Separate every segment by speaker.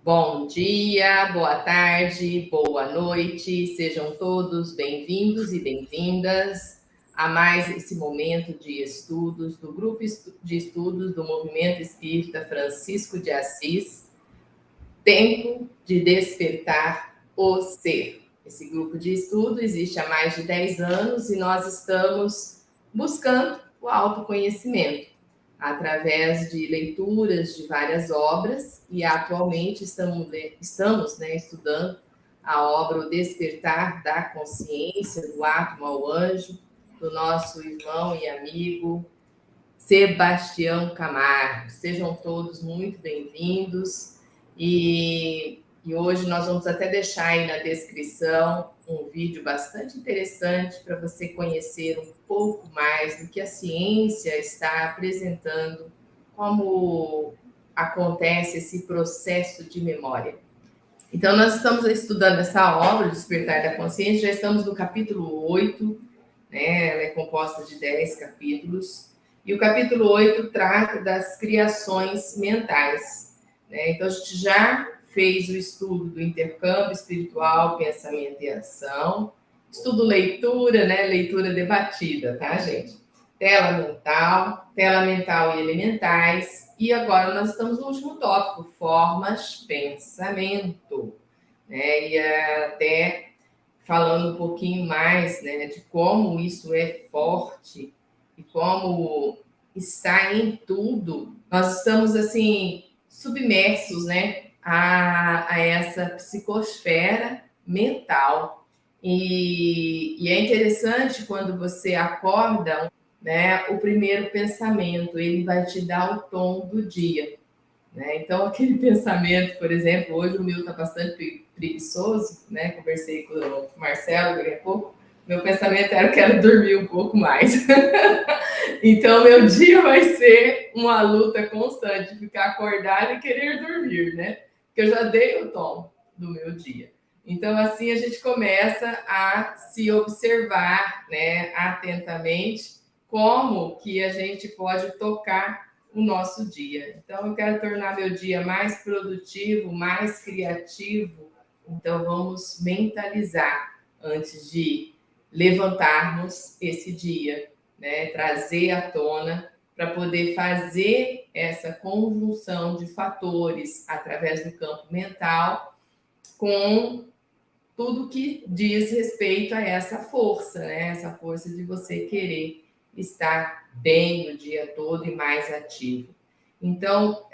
Speaker 1: Bom dia, boa tarde, boa noite, sejam todos bem-vindos e bem-vindas a mais esse momento de estudos do Grupo de Estudos do Movimento Espírita Francisco de Assis, Tempo de Despertar o Ser. Esse grupo de estudo existe há mais de 10 anos e nós estamos buscando o autoconhecimento através de leituras de várias obras, e atualmente estamos estudando a obra O Despertar da Consciência, do Átomo ao Anjo, do nosso irmão e amigo Sebastião Camargo. Sejam todos muito bem-vindos, e hoje nós vamos até deixar aí na descrição um vídeo bastante interessante para você conhecer um pouco mais do que a ciência está apresentando, como acontece esse processo de memória. Então, nós estamos estudando essa obra, o Despertar da Consciência, já estamos no capítulo 8, né? Ela é composta de 10 capítulos, e o capítulo 8 trata das criações mentais, né? Então, a gente já fez o estudo do intercâmbio espiritual, pensamento e ação, estudo leitura, né? Leitura debatida, tá, gente? Tela mental e elementais, e agora nós estamos no último tópico, formas, pensamento, né? E até falando um pouquinho mais, né, de como isso é forte e como está em tudo. Nós estamos, assim, submersos, né, a essa psicosfera mental. E é interessante quando você acorda, né, o primeiro pensamento, ele vai te dar o tom do dia, né? Então, aquele pensamento, por exemplo, hoje o meu está bastante preguiçoso, né? Conversei com o Marcelo daqui a pouco. Meu pensamento era: quero dormir um pouco mais. Então, meu dia vai ser uma luta constante, ficar acordado e querer dormir, né? Porque eu já dei o tom do meu dia. Então, assim, a gente começa a se observar, né, atentamente, como que a gente pode tocar o nosso dia. Então, eu quero tornar meu dia mais produtivo, mais criativo. Então, vamos mentalizar antes de levantarmos esse dia, né? Trazer à tona para poder fazer essa conjunção de fatores através do campo mental com tudo que diz respeito a essa força, né? Essa força de você querer estar bem o dia todo e mais ativo. Então,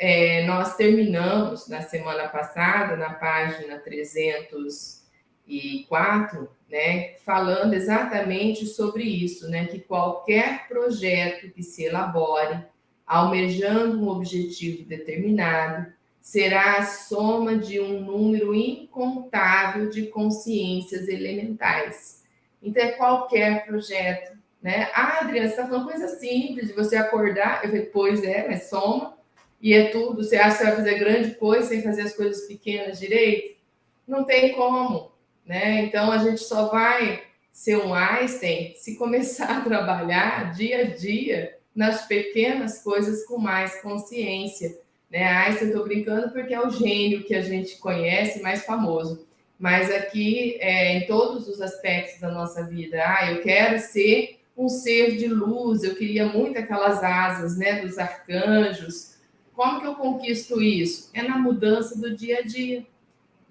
Speaker 1: nós terminamos na semana passada, na página 304, né, falando exatamente sobre isso, né, que qualquer projeto que se elabore, almejando um objetivo determinado, será a soma de um número incontável de consciências elementais. Então, é qualquer projeto, né? Ah, Adriana, você está falando coisa simples de você acordar. Eu falei: pois é, mas soma, e é tudo. Você acha que você vai fazer grande coisa sem fazer as coisas pequenas direito? Não tem como, né? Então, a gente só vai ser um Einstein se começar a trabalhar dia a dia nas pequenas coisas com mais consciência, né? Einstein, estou brincando porque é o gênio que a gente conhece, mais famoso. Mas aqui, em todos os aspectos da nossa vida, eu quero ser um ser de luz, eu queria muito aquelas asas, né, dos arcanjos. Como que eu conquisto isso? É na mudança do dia a dia,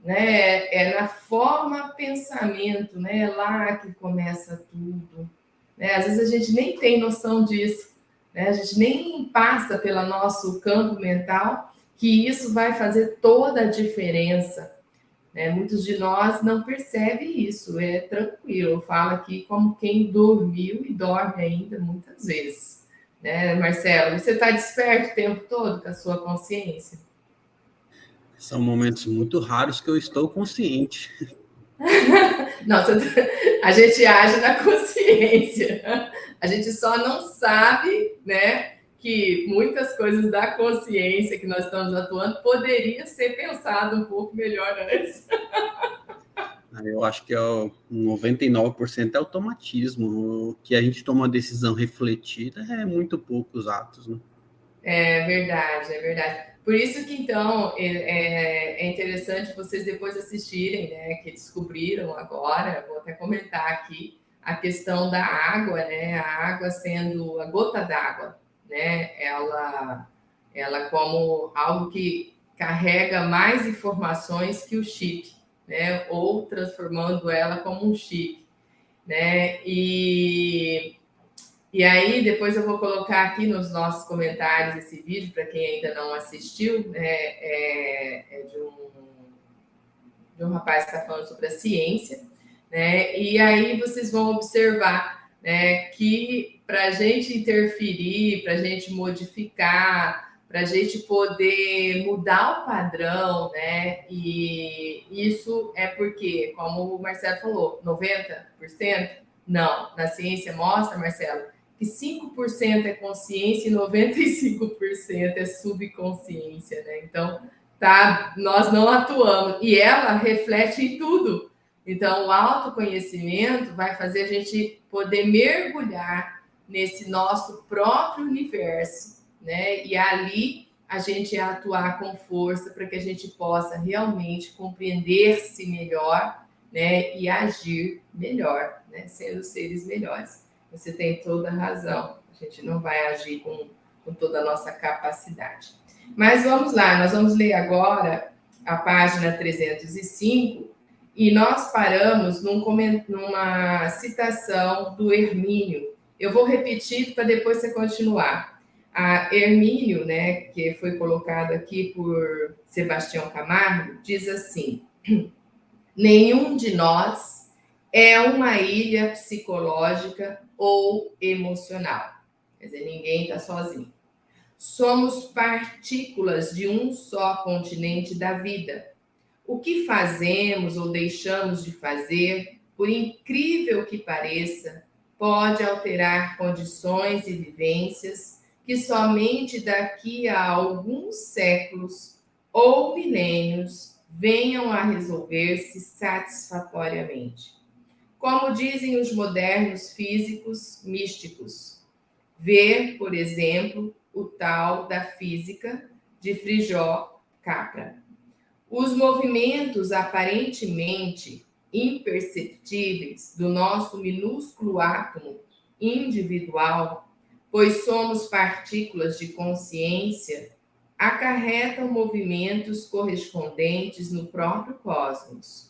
Speaker 1: né? É na forma pensamento, né? É lá que começa tudo, né? Às vezes a gente nem tem noção disso, né? A gente nem passa pelo nosso campo mental que isso vai fazer toda a diferença, né? Muitos de nós não percebem isso, é tranquilo. Eu falo aqui como quem dormiu e dorme ainda muitas vezes, né, Marcelo? Você está desperto o tempo todo com a sua consciência?
Speaker 2: São momentos muito raros que eu estou consciente.
Speaker 1: Nossa, a gente age na consciência. A gente só não sabe, né, que muitas coisas da consciência que nós estamos atuando poderia ser pensado um pouco melhor antes.
Speaker 2: Eu acho que 99% é automatismo. O que a gente toma uma decisão refletida é muito poucos atos, né?
Speaker 1: É verdade, é verdade. Por isso que, então, é interessante vocês depois assistirem, né, que descobriram agora, vou até comentar aqui, a questão da água, né, a água sendo a gota d'água, né, ela como algo que carrega mais informações que o chip, né, ou transformando ela como um chip, né, e aí, depois eu vou colocar aqui nos nossos comentários esse vídeo, para quem ainda não assistiu, né? É de um rapaz que está falando sobre a ciência, né? E aí vocês vão observar, né, que para a gente interferir, para a gente modificar, para a gente poder mudar o padrão, né? E isso é porque, como o Marcelo falou, 90%? Não, na ciência mostra, Marcelo, que 5% é consciência e 95% é subconsciência, né? Então, tá, nós não atuamos e ela reflete em tudo. Então, o autoconhecimento vai fazer a gente poder mergulhar nesse nosso próprio universo, né? E ali a gente atuar com força para que a gente possa realmente compreender-se melhor, né? E agir melhor, né? Sendo seres melhores. Você tem toda a razão. A gente não vai agir com toda a nossa capacidade. Mas vamos lá, nós vamos ler agora a página 305 e nós paramos numa citação do Hermínio. Eu vou repetir para depois você continuar. A Hermínio, né, que foi colocado aqui por Sebastião Camargo, diz assim: nenhum de nós é uma ilha psicológica ou emocional. Quer dizer, ninguém está sozinho. Somos partículas de um só continente da vida. O que fazemos ou deixamos de fazer, por incrível que pareça, pode alterar condições e vivências que somente daqui a alguns séculos ou milênios venham a resolver-se satisfatoriamente. Como dizem os modernos físicos místicos, ver, por exemplo, o tal da física de Frijó Capra. Os movimentos aparentemente imperceptíveis do nosso minúsculo átomo individual, pois somos partículas de consciência, acarretam movimentos correspondentes no próprio cosmos,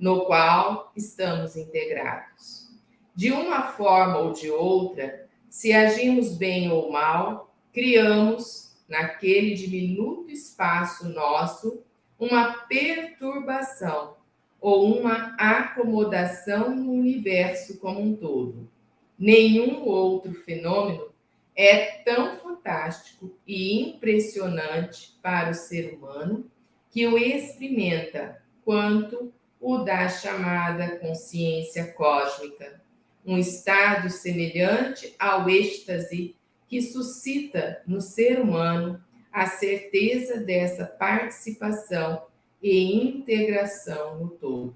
Speaker 1: no qual estamos integrados. De uma forma ou de outra, se agimos bem ou mal, criamos, naquele diminuto espaço nosso, uma perturbação ou uma acomodação no universo como um todo. Nenhum outro fenômeno é tão fantástico e impressionante para o ser humano que o experimenta quanto o da chamada consciência cósmica, um estado semelhante ao êxtase que suscita no ser humano a certeza dessa participação e integração no todo.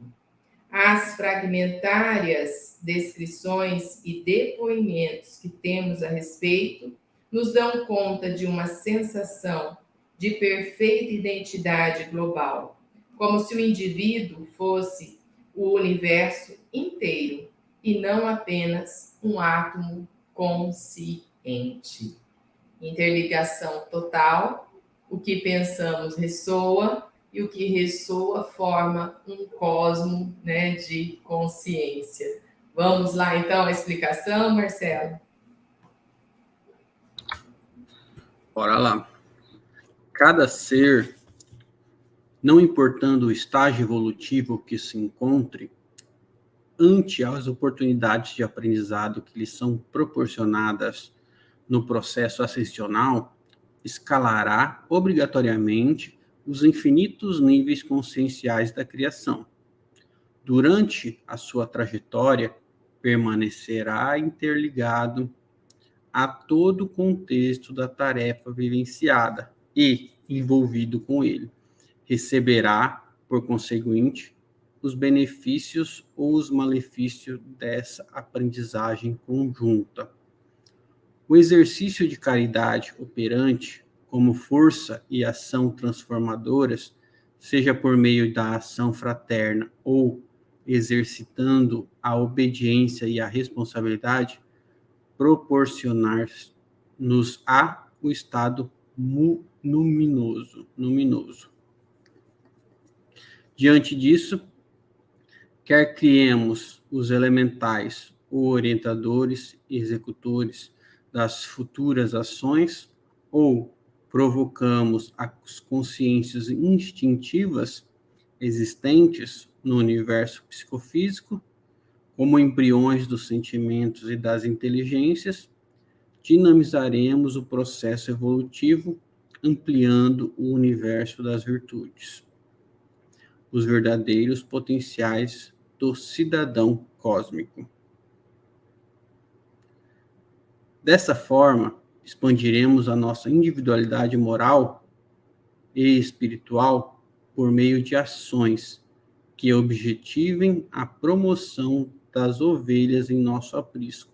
Speaker 1: As fragmentárias descrições e depoimentos que temos a respeito nos dão conta de uma sensação de perfeita identidade global, como se o indivíduo fosse o universo inteiro e não apenas um átomo consciente. Interligação total, o que pensamos ressoa, e o que ressoa forma um cosmo, né, de consciência. Vamos lá, então, a explicação, Marcelo?
Speaker 2: Bora lá. Cada ser, não importando o estágio evolutivo que se encontre, ante as oportunidades de aprendizado que lhe são proporcionadas no processo ascensional, escalará obrigatoriamente os infinitos níveis conscienciais da criação. Durante a sua trajetória, permanecerá interligado a todo o contexto da tarefa vivenciada e envolvido com ele. Receberá, por conseguinte, os benefícios ou os malefícios dessa aprendizagem conjunta. O exercício de caridade operante como força e ação transformadoras, seja por meio da ação fraterna ou exercitando a obediência e a responsabilidade, proporcionar-nos a o estado luminoso. Diante disso, quer criemos os elementais ou orientadores e executores das futuras ações, ou provocamos as consciências instintivas existentes no universo psicofísico, como embriões dos sentimentos e das inteligências, dinamizaremos o processo evolutivo, ampliando o universo das virtudes, os verdadeiros potenciais do cidadão cósmico. Dessa forma, expandiremos a nossa individualidade moral e espiritual por meio de ações que objetivem a promoção das ovelhas em nosso aprisco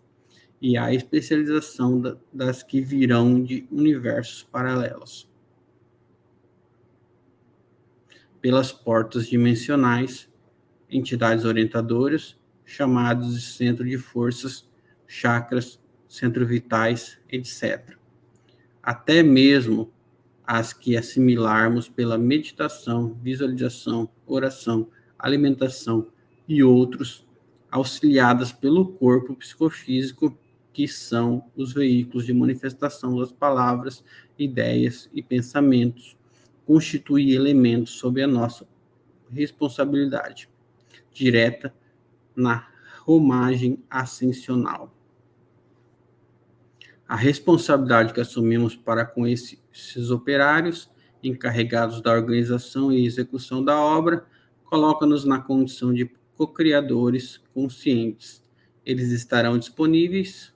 Speaker 2: e a especialização das que virão de universos paralelos. Pelas portas dimensionais, entidades orientadoras, chamados de centro de forças, chakras, centro vitais, etc. Até mesmo as que assimilarmos pela meditação, visualização, oração, alimentação e outros, auxiliadas pelo corpo psicofísico, que são os veículos de manifestação das palavras, ideias e pensamentos, constituem elementos sob a nossa responsabilidade direta na romagem ascensional. A responsabilidade que assumimos para com esses operários, encarregados da organização e execução da obra, coloca-nos na condição de co-criadores conscientes. Eles estarão disponíveis,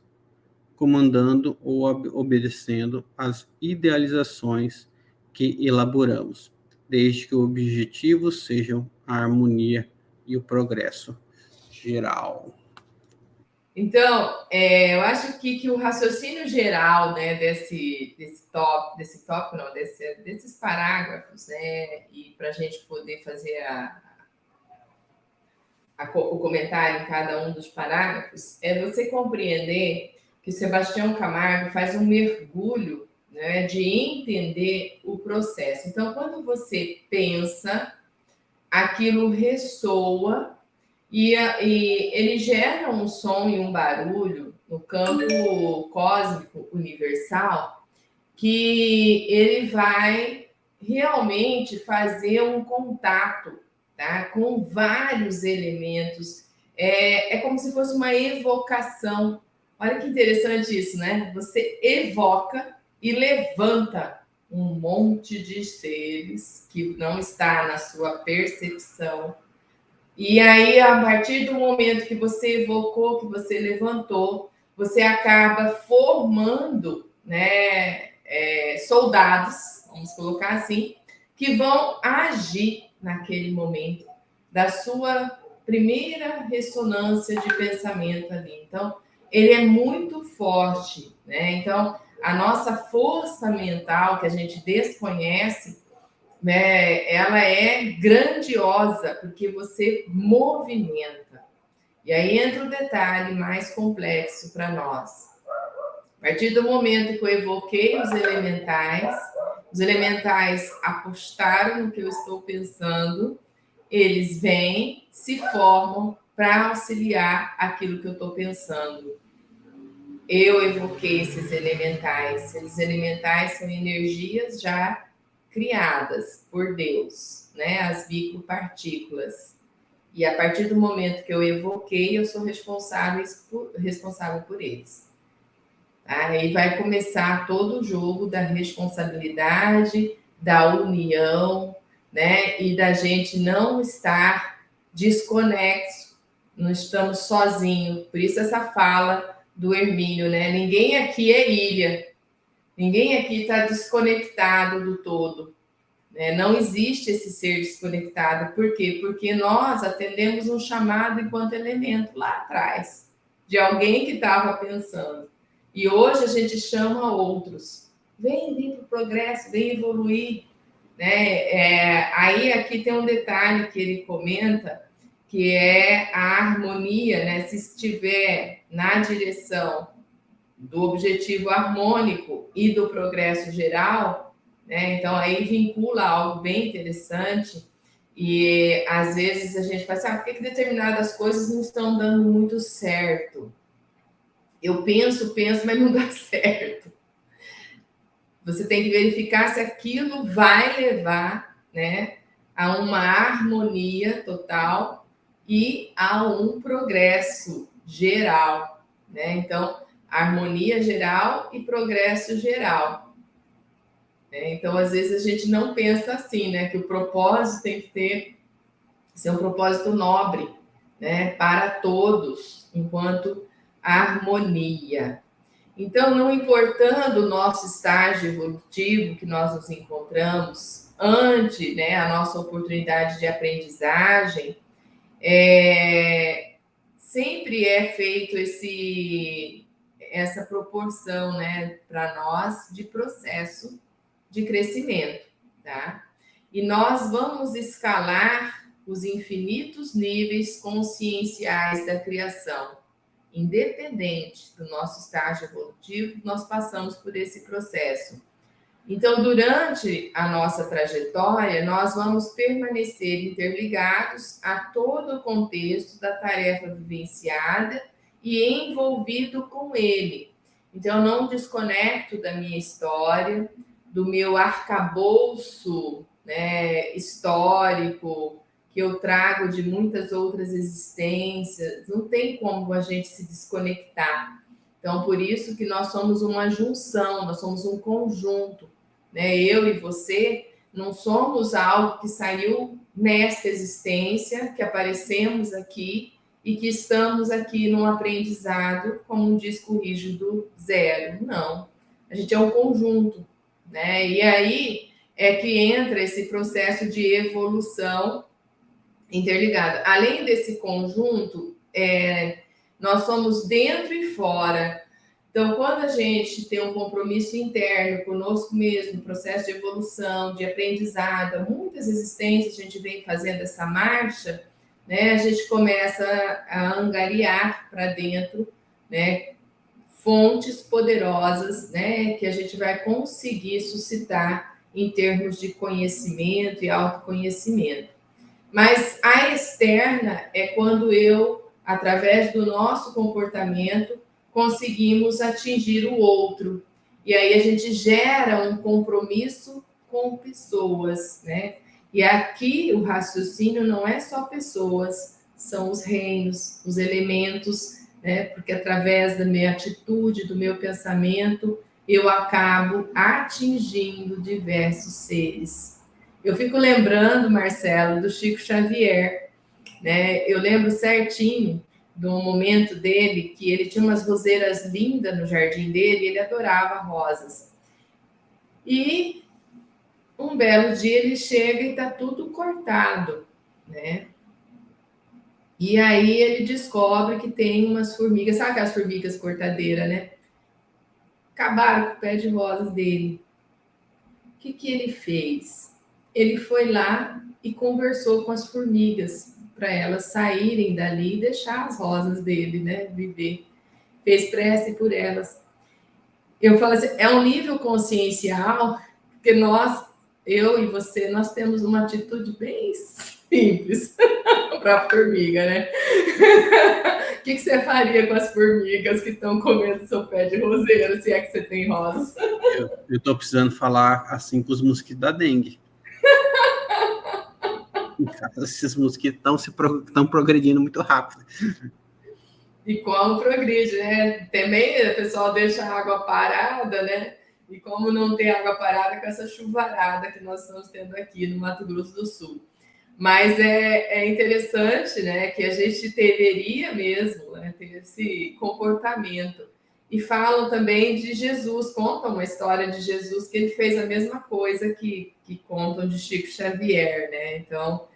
Speaker 2: comandando ou obedecendo às idealizações que elaboramos, desde que o objetivo sejam a harmonia e o progresso geral.
Speaker 1: Então, eu acho que o raciocínio geral, né, desses parágrafos, né, e para a gente poder fazer o comentário em cada um dos parágrafos, é você compreender que Sebastião Camargo faz um mergulho, né, de entender o processo. Então, quando você pensa, aquilo ressoa e ele gera um som e um barulho no campo cósmico universal que ele vai realmente fazer um contato, tá, com vários elementos. É como se fosse uma evocação. Olha que interessante isso, né? Você evoca e levanta um monte de seres que não está na sua percepção. E aí, a partir do momento que você evocou, que você levantou, você acaba formando, né, soldados, vamos colocar assim, que vão agir naquele momento da sua primeira ressonância de pensamento ali. Então, ele é muito forte, né? Então, a nossa força mental, que a gente desconhece, né, ela é grandiosa, porque você movimenta. E aí entra o detalhe mais complexo para nós. A partir do momento que eu evoquei os elementais apostaram no que eu estou pensando, eles vêm, se formam para auxiliar aquilo que eu estou pensando. Eu evoquei esses elementais são energias já criadas por Deus, né? As micropartículas. E a partir do momento que eu evoquei, eu sou responsável por eles. Aí vai começar todo o jogo da responsabilidade, da união, né? E da gente não estar desconexo, não estamos sozinhos. Por isso essa fala do Hermínio, né? Ninguém aqui é ilha, ninguém aqui está desconectado do todo. Né? Não existe esse ser desconectado. Por quê? Porque nós atendemos um chamado enquanto elemento lá atrás, de alguém que estava pensando. E hoje a gente chama outros. vem para o progresso, vem evoluir, né? Aí aqui tem um detalhe que ele comenta, que é a harmonia, né? Se estiver na direção do objetivo harmônico e do progresso geral, né? Então aí vincula algo bem interessante. E às vezes a gente fala assim, por que determinadas coisas não estão dando muito certo? Eu penso, mas não dá certo. Você tem que verificar se aquilo vai levar, né, a uma harmonia total e a um progresso geral, né? Então, harmonia geral e progresso geral. Então, às vezes a gente não pensa assim, né, que o propósito tem que ser um propósito nobre, né, para todos, enquanto harmonia. Então, não importando o nosso estágio evolutivo que nós nos encontramos ante, né, a nossa oportunidade de aprendizagem, sempre é feito essa proporção, né, para nós de processo de crescimento, tá? E nós vamos escalar os infinitos níveis conscienciais da criação. Independente do nosso estágio evolutivo, nós passamos por esse processo. Então, durante a nossa trajetória, nós vamos permanecer interligados a todo o contexto da tarefa vivenciada e envolvido com ele. Então, eu não desconecto da minha história, do meu arcabouço, né, histórico, que eu trago de muitas outras existências. Não tem como a gente se desconectar. Então, por isso que nós somos uma junção, nós somos um conjunto, né? Eu e você não somos algo que saiu nesta existência, que aparecemos aqui e que estamos aqui num aprendizado como um disco rígido zero. Não. A gente é um conjunto, né? E aí é que entra esse processo de evolução interligada. Além desse conjunto, nós somos dentro e fora. Então, quando a gente tem um compromisso interno conosco mesmo, processo de evolução, de aprendizado, muitas existências a gente vem fazendo essa marcha, né? A gente começa a angariar para dentro, né, fontes poderosas, né, que a gente vai conseguir suscitar em termos de conhecimento e autoconhecimento. Mas a externa é quando eu, através do nosso comportamento, conseguimos atingir o outro. E aí a gente gera um compromisso com pessoas, né? E aqui o raciocínio não é só pessoas, são os reinos, os elementos, né? Porque através da minha atitude, do meu pensamento, eu acabo atingindo diversos seres. Eu fico lembrando, Marcelo, do Chico Xavier, né? Eu lembro certinho de um momento dele que ele tinha umas roseiras lindas no jardim dele e ele adorava rosas. E um belo dia ele chega e está tudo cortado, né? E aí ele descobre que tem umas formigas, sabe aquelas formigas cortadeiras, né? Acabaram com o pé de rosas dele. O que ele fez? Ele foi lá e conversou com as formigas para elas saírem dali e deixar as rosas dele, né, viver. Fez prece por elas. Eu falo assim, é um nível consciencial que nós, eu e você, nós temos uma atitude bem simples para a formiga, né? O que você faria com as formigas que estão comendo seu pé de roseira, se é que você tem rosas?
Speaker 2: Eu estou precisando falar assim com os mosquitos da dengue. Esses mosquitos estão progredindo muito rápido.
Speaker 1: E como progride, né? Também o pessoal deixa a água parada, né? E como não tem água parada com essa chuvarada que nós estamos tendo aqui no Mato Grosso do Sul. Mas é interessante, né, que a gente deveria mesmo, né, ter esse comportamento. E falam também de Jesus, contam uma história de Jesus que ele fez a mesma coisa que contam de Chico Xavier, né? Então,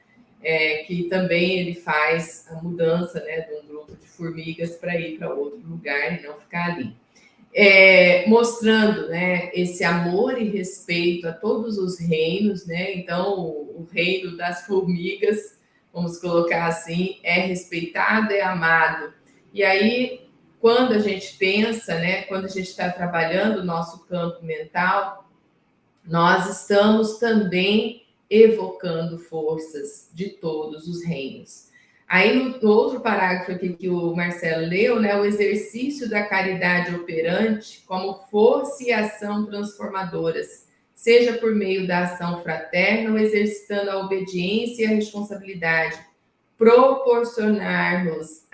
Speaker 1: que também ele faz a mudança, né, de um grupo de formigas para ir para outro lugar e não ficar ali. mostrando, né, esse amor e respeito a todos os reinos, né? Então, o reino das formigas, vamos colocar assim, é respeitado, é amado. E aí, quando a gente pensa, né, quando a gente está trabalhando o nosso campo mental, nós estamos também evocando forças de todos os reinos. Aí, no outro parágrafo aqui que o Marcelo leu, né, o exercício da caridade operante como força e ação transformadoras, seja por meio da ação fraterna ou exercitando a obediência e a responsabilidade, proporcionar-nos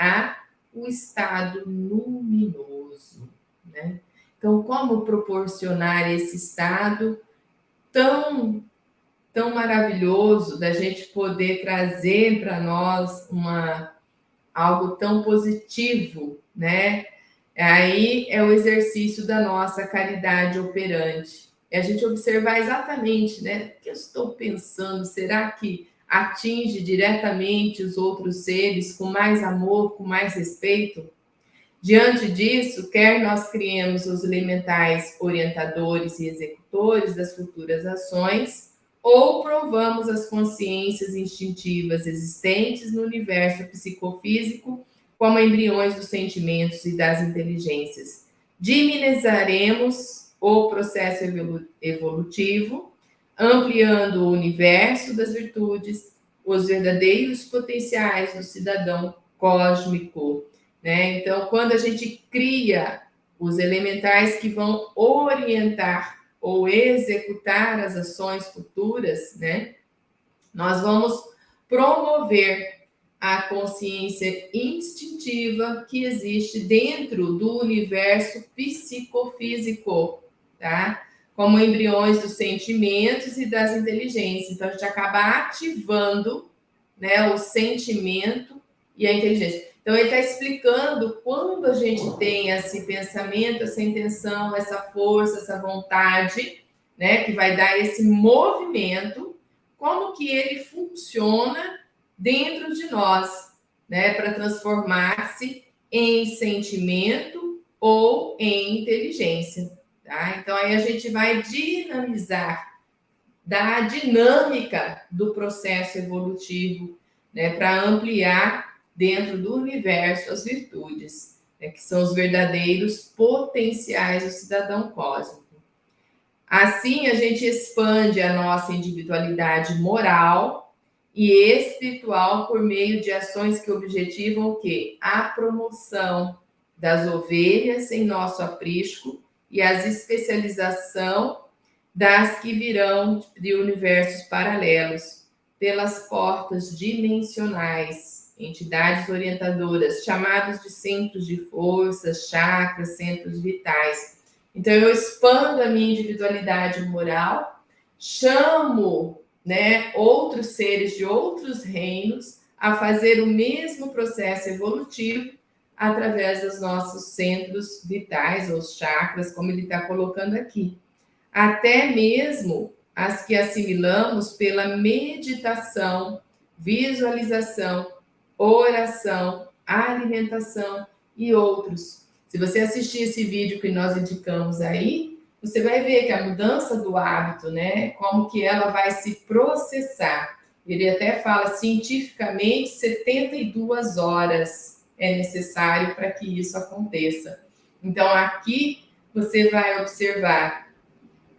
Speaker 1: o estado luminoso, né? Então, como proporcionar esse estado tão maravilhoso da gente poder trazer para nós algo tão positivo, né? Aí é o exercício da nossa caridade operante. É a gente observar exatamente, né? O que eu estou pensando? Será que atinge diretamente os outros seres com mais amor, com mais respeito? Diante disso, quer nós criemos os elementais orientadores e executores das futuras ações, ou provamos as consciências instintivas existentes no universo psicofísico como embriões dos sentimentos e das inteligências. Dinamizaremos o processo evolutivo, ampliando o universo das virtudes, os verdadeiros potenciais do cidadão cósmico, né? Então, quando a gente cria os elementais que vão orientar ou executar as ações futuras, né? Nós vamos promover a consciência instintiva que existe dentro do universo psicofísico, tá? Como embriões dos sentimentos e das inteligências. Então, a gente acaba ativando, né, o sentimento e a inteligência. Então, ele está explicando quando a gente tem esse pensamento, essa intenção, essa força, essa vontade, né, que vai dar esse movimento, como que ele funciona dentro de nós, né, para transformar-se em sentimento ou em inteligência, tá? Então, aí a gente vai dinamizar da dinâmica do processo evolutivo, né, para ampliar dentro do universo as virtudes, né, que são os verdadeiros potenciais do cidadão cósmico. Assim, a gente expande a nossa individualidade moral e espiritual por meio de ações que objetivam o quê? A promoção das ovelhas em nosso aprisco e a especialização das que virão de universos paralelos pelas portas dimensionais, entidades orientadoras, chamados de centros de força, chakras, centros vitais. Então, eu expando a minha individualidade moral, chamo, né, outros seres de outros reinos a fazer o mesmo processo evolutivo através dos nossos centros vitais, ou chakras, como ele está colocando aqui. Até mesmo as que assimilamos pela meditação, visualização, oração, alimentação e outros. Se você assistir esse vídeo que nós indicamos aí, você vai ver que a mudança do hábito, né, como que ela vai se processar. Ele até fala, cientificamente, 72 horas é necessário para que isso aconteça. Então, aqui você vai observar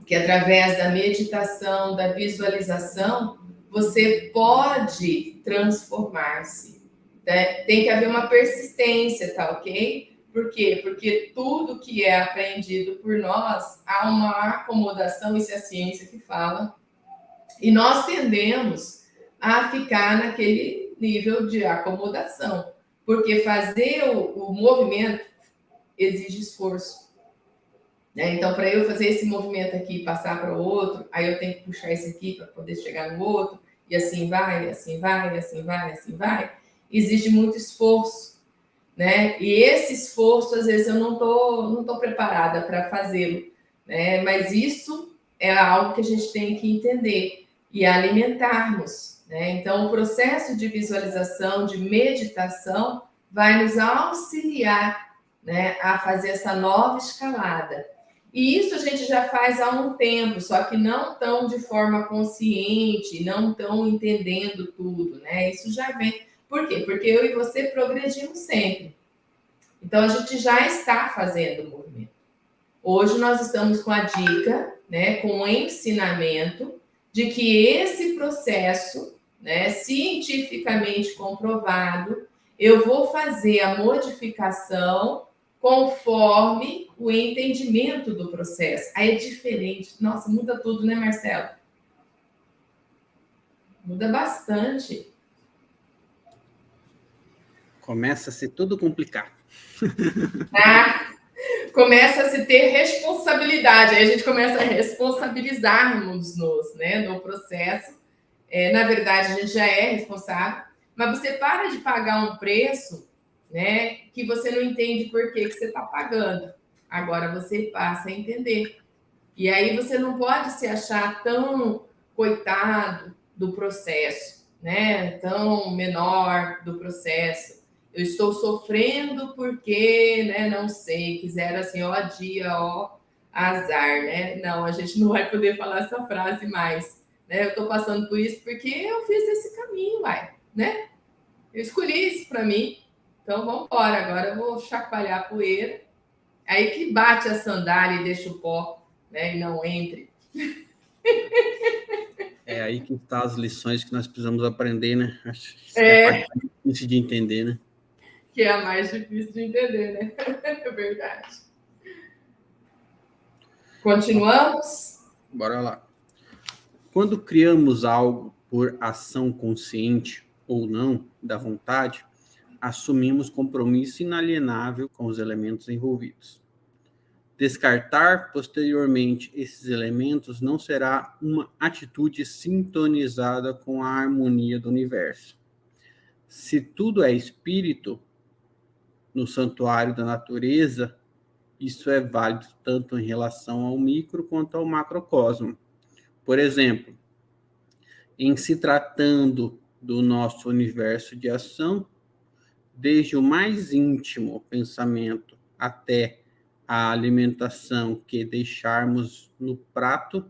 Speaker 1: que através da meditação, da visualização, você pode transformar-se. Né? Tem que haver uma persistência, tá ok? Por quê? Porque tudo que é aprendido por nós, há uma acomodação, isso é a ciência que fala, e nós tendemos a ficar naquele nível de acomodação, porque fazer o movimento exige esforço. Né? Então, para eu fazer esse movimento aqui e passar para o outro, aí eu tenho que puxar esse aqui para poder chegar no outro, e assim vai, assim vai, assim vai, assim vai. Exige muito esforço, né? E esse esforço, às vezes, eu não tô preparada para fazê-lo, né? Mas isso é algo que a gente tem que entender e alimentarmos, né? Então, o processo de visualização, de meditação, vai nos auxiliar né, a fazer essa nova escalada. E isso a gente já faz há um tempo, só que não tão de forma consciente, não tão entendendo tudo, né? Isso já vem. Por quê? Porque eu e você progredimos sempre. Então a gente já está fazendo o movimento. Hoje nós estamos com a dica, né, com o ensinamento de que esse processo, né, cientificamente comprovado, eu vou fazer a modificação conforme o entendimento do processo. Aí é diferente. Nossa, muda tudo, né, Marcelo? Muda bastante.
Speaker 2: Começa a ser tudo complicado.
Speaker 1: Ah, começa a se ter responsabilidade. Aí a gente começa a responsabilizarmos-nos, né, no processo. Na verdade, a gente já é responsável, mas você para de pagar um preço, né, que você não entende por que você está pagando. Agora você passa a entender. E aí você não pode se achar tão coitado do processo, né? Tão menor do processo. Eu estou sofrendo porque, né, não sei, quiseram assim, ó dia, ó azar, né? Não, a gente não vai poder falar essa frase mais, né? Eu estou passando por isso porque eu fiz esse caminho, vai, né? Eu escolhi isso para mim. Então vamos embora, agora eu vou chacoalhar a poeira. Aí que bate a sandália e deixa o pó, né? E não entre.
Speaker 2: É aí que estão as lições que nós precisamos aprender, né? Acho que é a parte mais difícil de entender, né?
Speaker 1: Que é a mais difícil de entender, né? É verdade. Continuamos?
Speaker 2: Bora lá. Quando criamos algo por ação consciente ou não da vontade, assumimos compromisso inalienável com os elementos envolvidos. Descartar posteriormente esses elementos não será uma atitude sintonizada com a harmonia do universo. Se tudo é espírito no santuário da natureza, isso é válido tanto em relação ao micro quanto ao macrocosmo. Por exemplo, em se tratando do nosso universo de ação, desde o mais íntimo pensamento até a alimentação que deixarmos no prato,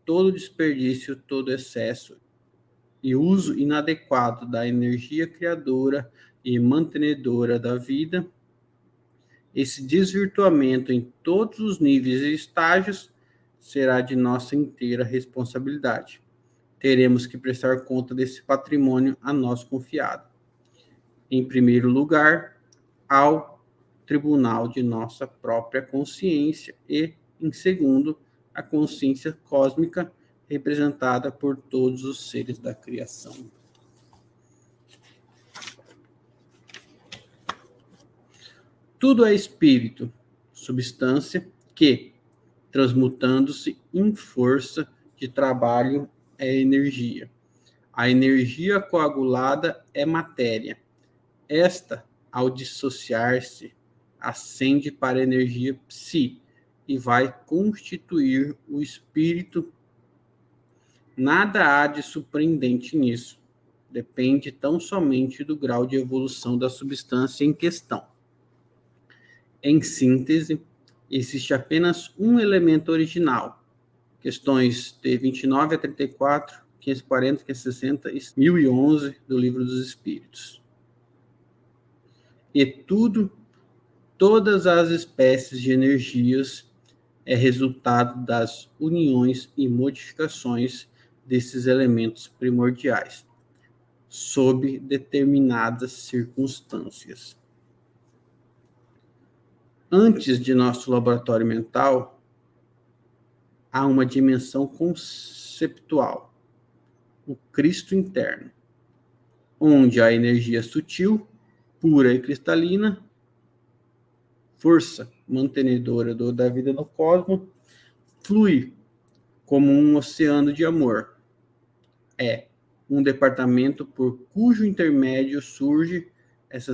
Speaker 2: todo desperdício, todo excesso e uso inadequado da energia criadora e mantenedora da vida, esse desvirtuamento em todos os níveis e estágios será de nossa inteira responsabilidade. Teremos que prestar conta desse patrimônio a nós confiado. Em primeiro lugar, ao tribunal de nossa própria consciência e, em segundo, a consciência cósmica representada por todos os seres da criação. Tudo é espírito, substância que, transmutando-se em força de trabalho, é energia. A energia coagulada é matéria. Esta, ao dissociar-se, ascende para a energia psi e vai constituir o espírito. Nada há de surpreendente nisso. Depende tão somente do grau de evolução da substância em questão. Em síntese, existe apenas um elemento original. Questões de 29 a 34, 540, 560 e 1011 do Livro dos Espíritos. E todas as espécies de energias é resultado das uniões e modificações desses elementos primordiais, sob determinadas circunstâncias. Antes de nosso laboratório mental, há uma dimensão conceptual, o Cristo interno, onde a energia sutil, pura e cristalina, força mantenedora da vida no cosmos, flui como um oceano de amor. É um departamento por cujo intermédio surge essa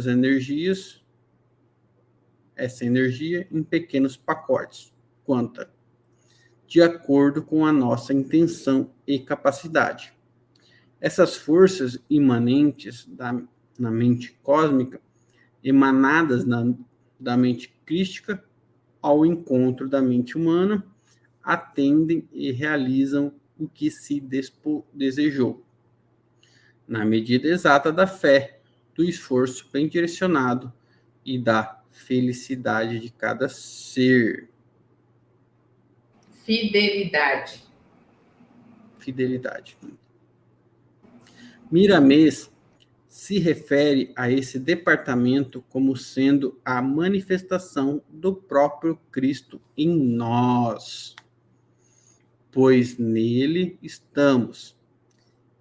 Speaker 2: energia em pequenos pacotes, quanta, de acordo com a nossa intenção e capacidade. Essas forças imanentes na mente cósmica, emanadas da mente crística ao encontro da mente humana, atendem e realizam o que se desejou, na medida exata da fé, do esforço bem direcionado e da felicidade de cada ser.
Speaker 1: Fidelidade.
Speaker 2: Fidelidade. Miramês se refere a esse departamento como sendo a manifestação do próprio Cristo em nós, pois nele estamos.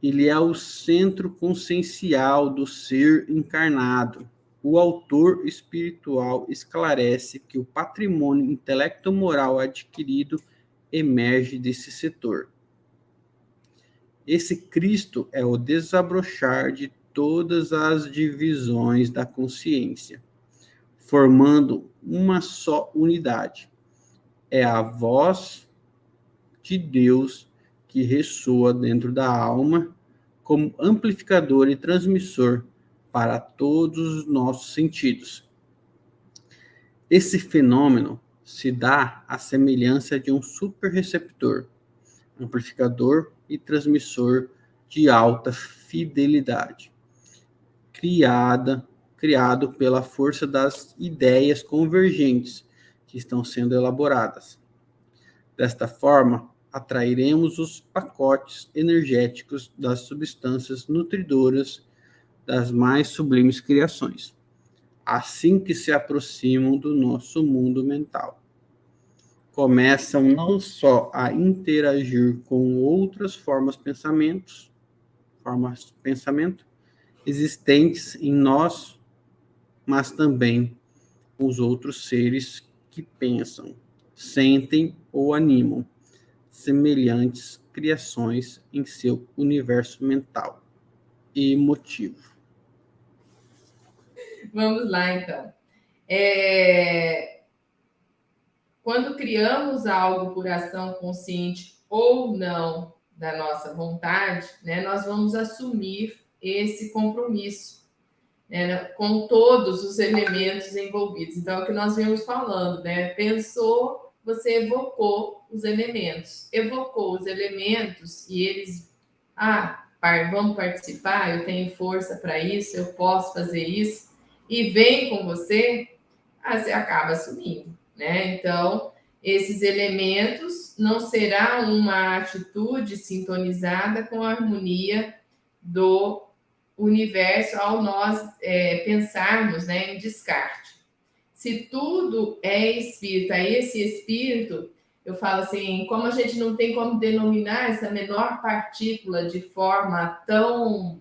Speaker 2: Ele é o centro consciencial do ser encarnado. O autor espiritual esclarece que o patrimônio intelecto-moral adquirido emerge desse setor. Esse Cristo é o desabrochar de todas as divisões da consciência, formando uma só unidade. É a voz de Deus que ressoa dentro da alma como amplificador e transmissor para todos os nossos sentidos. Esse fenômeno se dá à semelhança de um superreceptor, amplificador e transmissor de alta fidelidade, criado pela força das ideias convergentes que estão sendo elaboradas. Desta forma, atrairemos os pacotes energéticos das substâncias nutridoras das mais sublimes criações, assim que se aproximam do nosso mundo mental. Começam não só a interagir com outras formas de pensamento existentes em nós, mas também com os outros seres que pensam, sentem ou animam semelhantes criações em seu universo mental e emotivo.
Speaker 1: Vamos lá, então. Quando criamos algo por ação consciente ou não da nossa vontade, né, nós vamos assumir esse compromisso, né, com todos os elementos envolvidos. Então, é o que nós vimos falando, né? Pensou, você evocou os elementos. Evocou os elementos e eles... vamos participar, eu tenho força para isso, eu posso fazer isso. E vem com você, você acaba assumindo, né? Então, esses elementos não será uma atitude sintonizada com a harmonia do universo ao nós pensarmos, né, em descarte. Se tudo é espírito, esse espírito, eu falo assim, como a gente não tem como denominar essa menor partícula de forma tão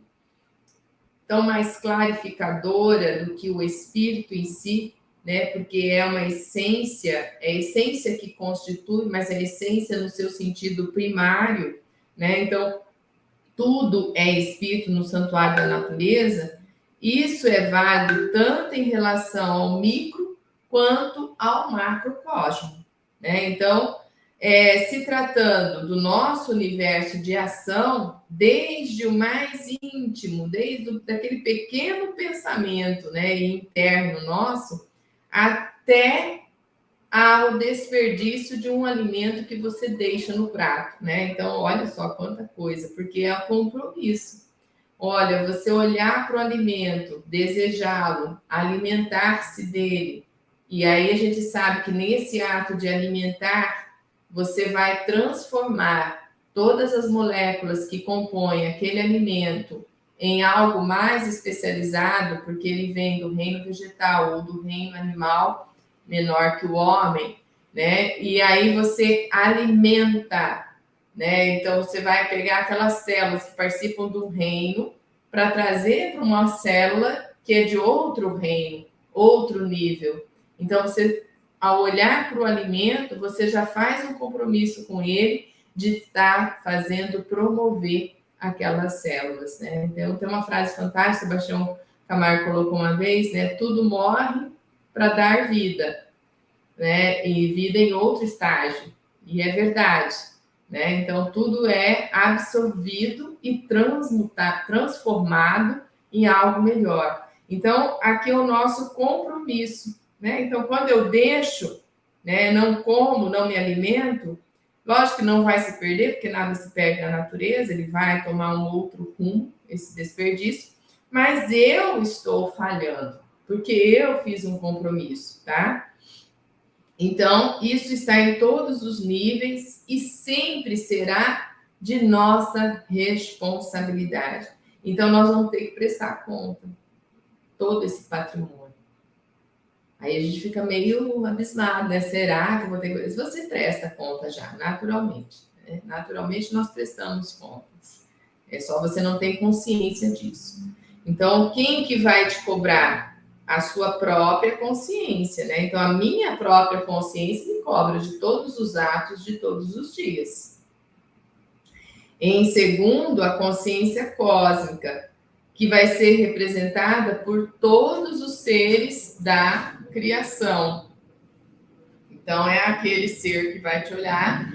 Speaker 1: mais clarificadora do que o espírito em si, né? Porque é uma essência, é a essência que constitui, mas é a essência no seu sentido primário, né? Então, tudo é espírito no santuário da natureza. Isso é válido tanto em relação ao micro quanto ao macrocosmo, né? Então, se tratando do nosso universo de ação, desde o mais íntimo, desde daquele pequeno pensamento, né, interno nosso, até ao desperdício de um alimento que você deixa no prato, né? Então, olha só quanta coisa, porque é um compromisso. Olha, você olhar para o alimento, desejá-lo, alimentar-se dele, e aí a gente sabe que nesse ato de alimentar, você vai transformar todas as moléculas que compõem aquele alimento em algo mais especializado, porque ele vem do reino vegetal ou do reino animal, menor que o homem, né? E aí você alimenta, né? Então você vai pegar aquelas células que participam do reino para trazer para uma célula que é de outro reino, outro nível. Então você, ao olhar para o alimento, você já faz um compromisso com ele de estar fazendo promover aquelas células, né? Então tem uma frase fantástica, Sebastião Camargo colocou uma vez, né? Tudo morre para dar vida, né? E vida em outro estágio. E é verdade, né? Então tudo é absorvido e transformado em algo melhor. Então aqui é o nosso compromisso, né? Então, quando eu deixo, né, não como, não me alimento, lógico que não vai se perder, porque nada se perde na natureza, ele vai tomar um outro rumo, esse desperdício, mas eu estou falhando, porque eu fiz um compromisso, tá? Então, isso está em todos os níveis e sempre será de nossa responsabilidade. Então, nós vamos ter que prestar conta todo esse patrimônio. Aí a gente fica meio abismado, né? Será que eu vou ter que... Você presta conta já, naturalmente. Né? Naturalmente, nós prestamos contas. É só você não ter consciência disso. Então, quem que vai te cobrar? A sua própria consciência, né? Então, a minha própria consciência me cobra de todos os atos de todos os dias. Em segundo, a consciência cósmica, que vai ser representada por todos os seres da criação. Então, é aquele ser que vai te olhar,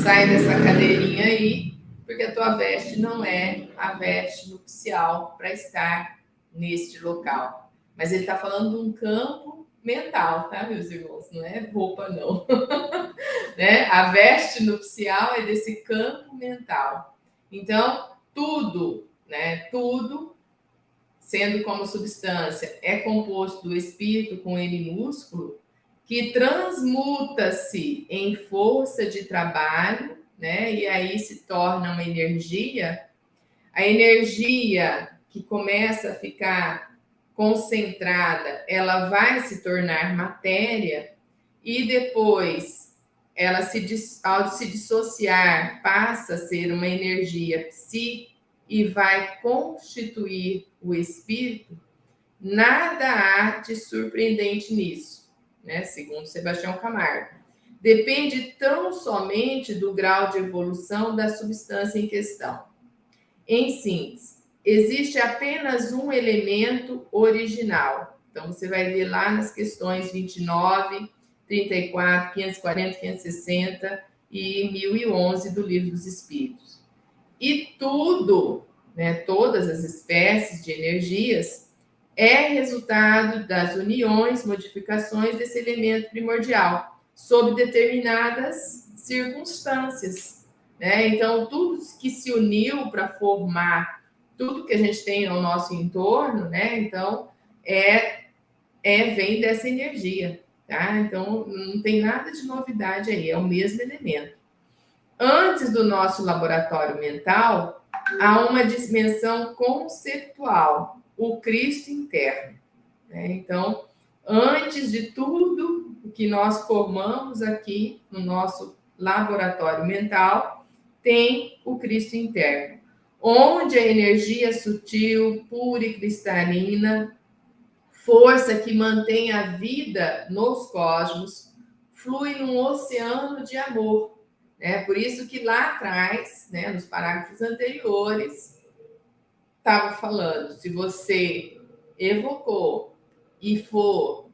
Speaker 1: sai dessa cadeirinha aí, porque a tua veste não é a veste nupcial para estar neste local. Mas ele está falando de um campo mental, tá, meus irmãos? Não é roupa, não. Né? A veste nupcial é desse campo mental. Então, tudo, né? Tudo, sendo como substância, é composto do espírito com M minúsculo, que transmuta-se em força de trabalho, né? E aí se torna uma energia. A energia que começa a ficar concentrada, ela vai se tornar matéria e depois ela ao se dissociar passa a ser uma energia psi e vai constituir o espírito. Nada há de surpreendente nisso, né? Segundo Sebastião Camargo. Depende tão somente do grau de evolução da substância em questão. Em síntese, existe apenas um elemento original. Então, você vai ver lá nas questões 29, 34, 540, 560 e 1011 do Livro dos Espíritos. E tudo, né, todas as espécies de energias, é resultado das uniões, modificações desse elemento primordial, sob determinadas circunstâncias. Né? Então, tudo que se uniu para formar tudo que a gente tem ao nosso entorno, né? Então, vem dessa energia. Tá? Então, não tem nada de novidade aí, é o mesmo elemento. Antes do nosso laboratório mental, há uma dimensão conceitual, o Cristo interno. Né? Então, antes de tudo o que nós formamos aqui no nosso laboratório mental, tem o Cristo interno, onde a energia sutil, pura e cristalina, força que mantém a vida nos cosmos, flui num oceano de amor. Né? Por isso que lá atrás, né, nos parágrafos anteriores, estava falando, se você evocou e for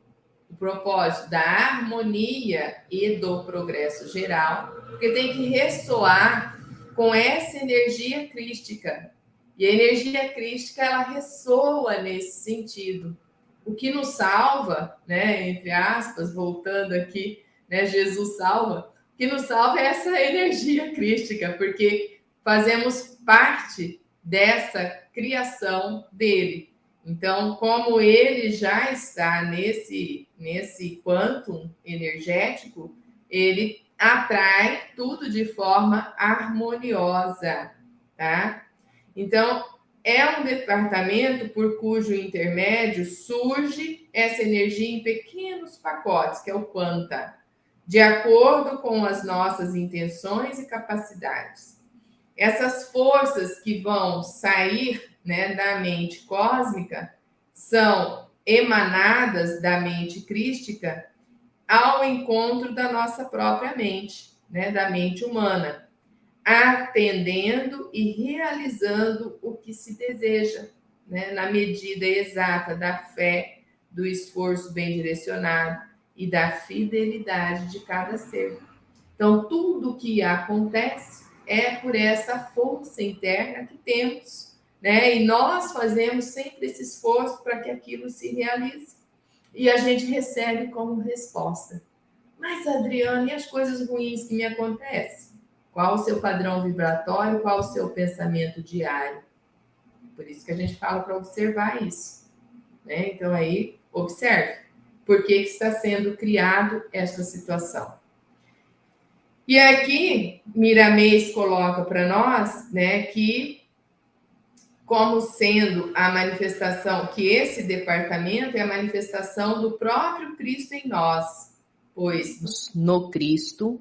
Speaker 1: o propósito da harmonia e do progresso geral, porque tem que ressoar com essa energia crística. E a energia crística, ela ressoa nesse sentido. O que nos salva, né, entre aspas, voltando aqui, né, Jesus salva, o que nos salva é essa energia crística, porque fazemos parte dessa criação dele. Então, como ele já está nesse quantum energético, ele atrai tudo de forma harmoniosa, tá? Então, é um departamento por cujo intermédio surge essa energia em pequenos pacotes, que é o quanta, de acordo com as nossas intenções e capacidades. Essas forças que vão sair, né, da mente cósmica são emanadas da mente crística ao encontro da nossa própria mente, né, da mente humana, atendendo e realizando o que se deseja, né, na medida exata da fé, do esforço bem direcionado e da fidelidade de cada ser. Então, tudo que acontece é por essa força interna que temos, né? E nós fazemos sempre esse esforço para que aquilo se realize. E a gente recebe como resposta. Mas, Adriana, e as coisas ruins que me acontecem? Qual o seu padrão vibratório? Qual o seu pensamento diário? Por isso que a gente fala para observar isso, né? Então, aí, observe. Por que está sendo criado esta situação? E aqui, Miramês coloca para nós, né, que como sendo a manifestação, que esse departamento é a manifestação do próprio Cristo em nós, pois no Cristo,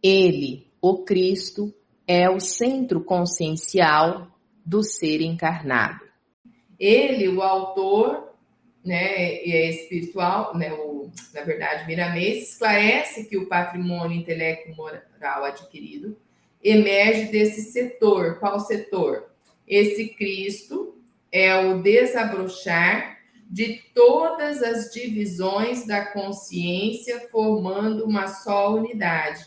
Speaker 1: ele, o Cristo, é o centro consciencial do ser encarnado. Ele, o autor, né, espiritual, né, na verdade, Miramês, esclarece que o patrimônio intelecto-moral adquirido emerge desse setor. Qual setor? Esse Cristo é o desabrochar de todas as divisões da consciência, formando uma só unidade.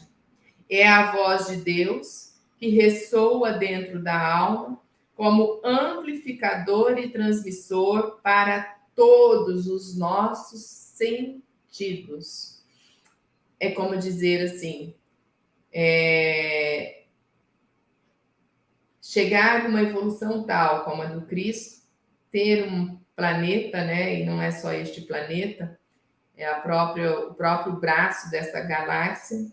Speaker 1: É a voz de Deus que ressoa dentro da alma como amplificador e transmissor para todos os nossos sentidos. É como dizer assim, chegar numa evolução tal como a do Cristo, ter um planeta, né? E não é só este planeta, é o próprio braço dessa galáxia,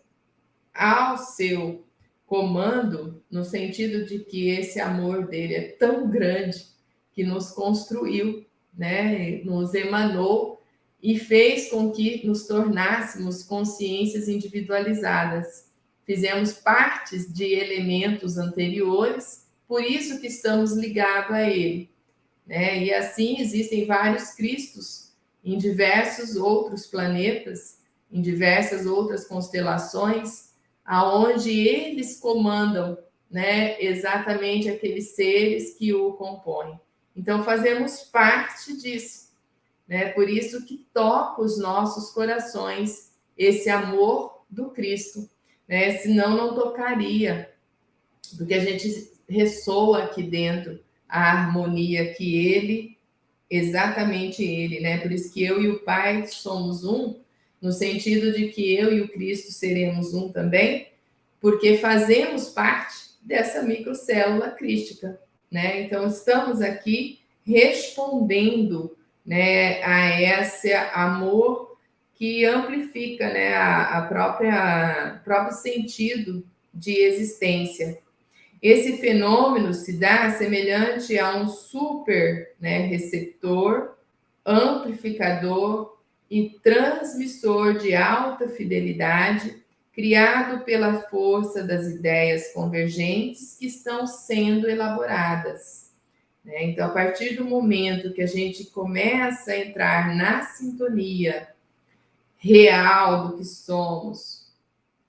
Speaker 1: ao seu comando, no sentido de que esse amor dele é tão grande que nos construiu, né? Nos emanou e fez com que nos tornássemos consciências individualizadas. Fizemos partes de elementos anteriores, por isso que estamos ligados a ele, né? E assim existem vários Cristos em diversos outros planetas, em diversas outras constelações, aonde eles comandam, né, exatamente aqueles seres que o compõem. Então fazemos parte disso, né? Por isso que toca os nossos corações esse amor do Cristo, né? Senão não tocaria, porque a gente ressoa aqui dentro a harmonia que ele, exatamente ele, né? Por isso que eu e o Pai somos um, no sentido de que eu e o Cristo seremos um também, porque fazemos parte dessa microcélula crística, né? Então estamos aqui respondendo, né, a esse amor que amplifica, né, a próprio sentido de existência. Esse fenômeno se dá semelhante a um super, né, receptor, amplificador e transmissor de alta fidelidade, criado pela força das ideias convergentes que estão sendo elaboradas, né? Então, a partir do momento que a gente começa a entrar na sintonia real do que somos,